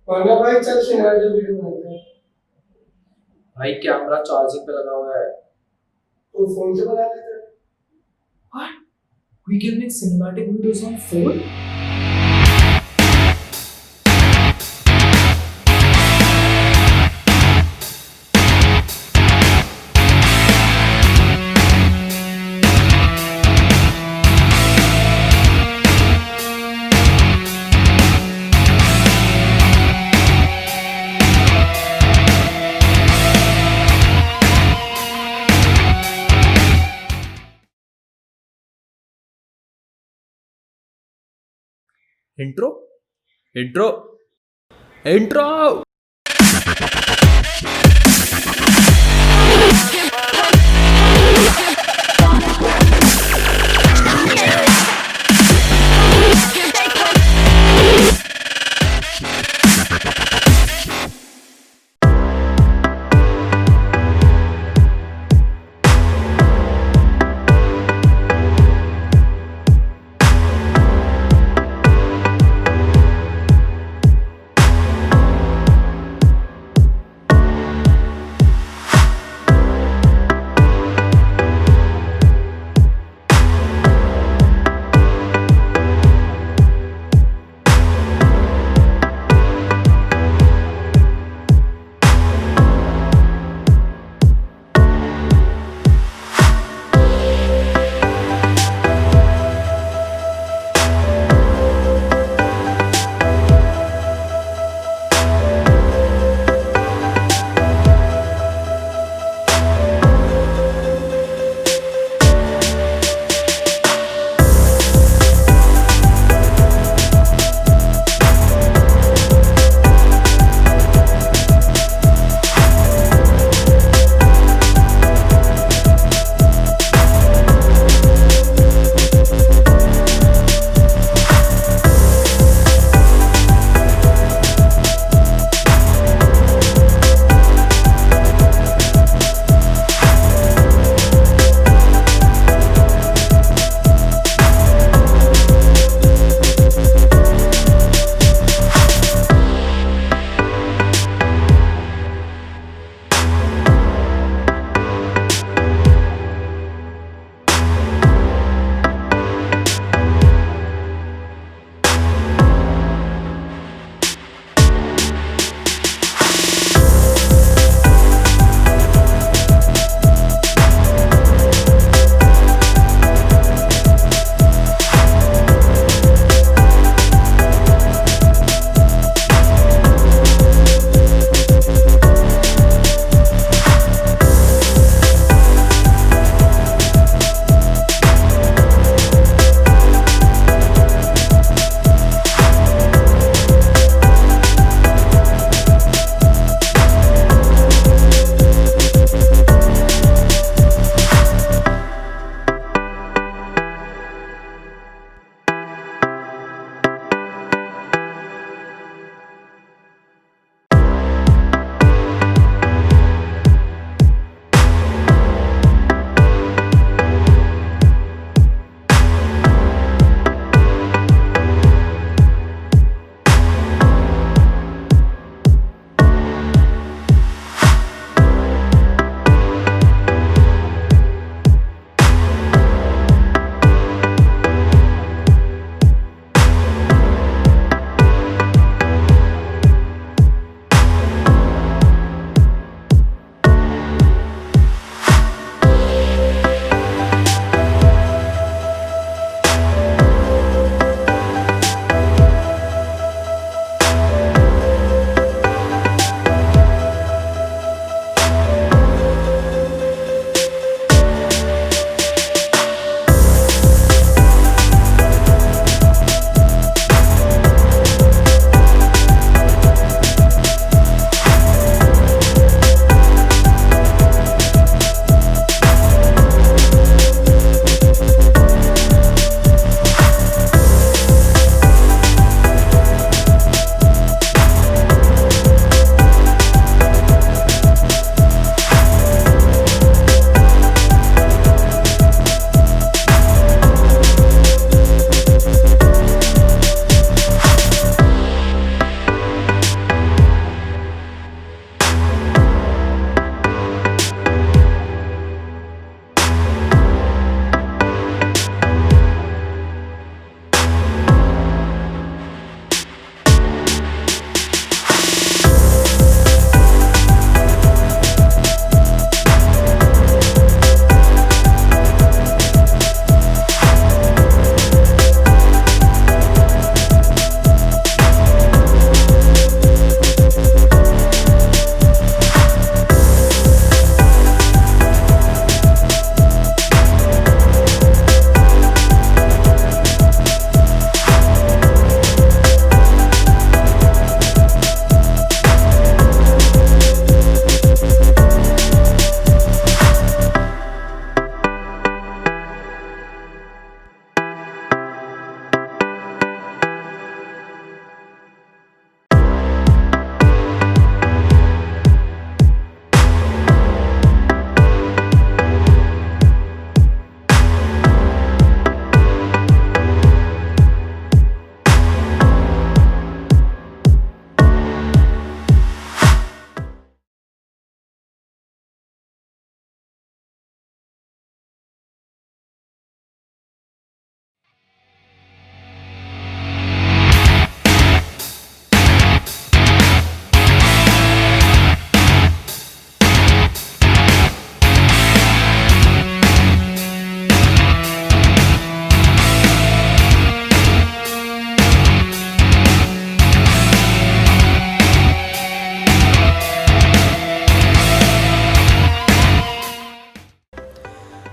वरना भाई चल सिनेमैटिक वीडियो बनाते हैं। भाई कैमरा चार्जिंग पे लगा हुआ है। तो फोन से बना लेते हैं। What? We can make cinematic videos on phone? Intro? Intro? Intro!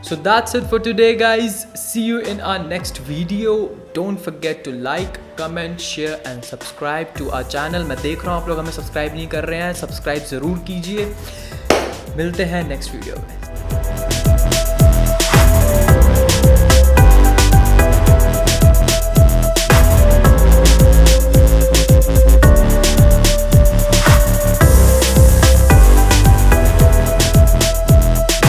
So that's it for today, guys. See you in our next video. Don't forget to like, comment, share and subscribe to our channel. मैं देख रहा हूँ आप लोग हमें subscribe नहीं कर रहे हैं, सब्सक्राइब ज़रूर कीजिए. मिलते हैं नेक्स्ट वीडियो में.